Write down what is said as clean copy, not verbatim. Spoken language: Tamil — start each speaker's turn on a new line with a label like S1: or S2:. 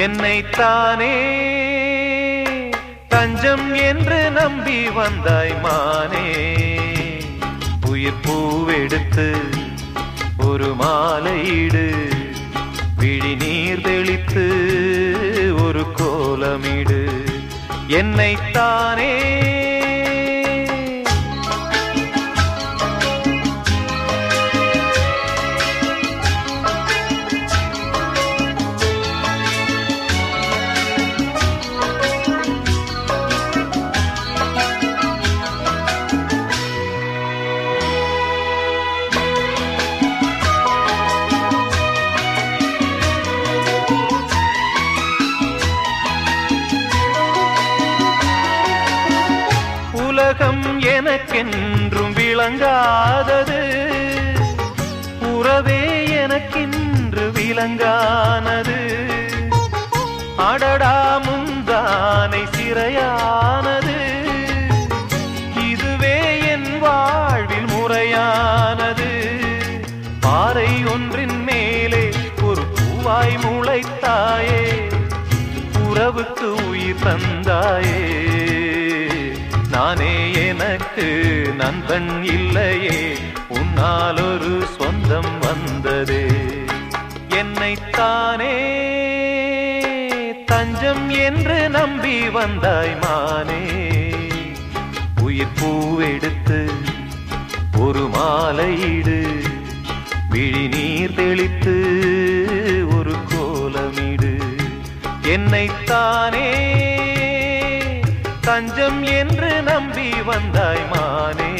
S1: என்னைத்தானே தஞ்சம் என்று நம்பி வந்தாய் மானே. உயிர் பூவெடுத்து ஒரு மாலையிடு, விழி நீர் தெளித்து ஒரு கோலமிடு. என்னைத்தானே உலகம் எனக்கென்றும் விளங்காதது, உறவே எனக்கென்று விளங்கானது. அடடா முந்தானை சிறையானது, இதுவே என் வாழ்வில் முறையானது. பாறை ஒன்றின் மேலே ஒரு பூவாய் முளைத்தாயே, உறவுக்கு உயிர் தந்தாயே. நானே எனக்கு நண்பன் இல்லையே, உன்னால் ஒரு சொந்தம் வந்ததே. என்னைத்தானே தஞ்சம் என்று நம்பி வந்தாய் மானே. உயிர் பூவெடுத்து ஒரு மாலையிடு, விழி நீர் தெளித்து ஒரு கோலமிடு. என்னைத்தானே தஞ்சம் என்று நம்பி வந்தாய் மானே.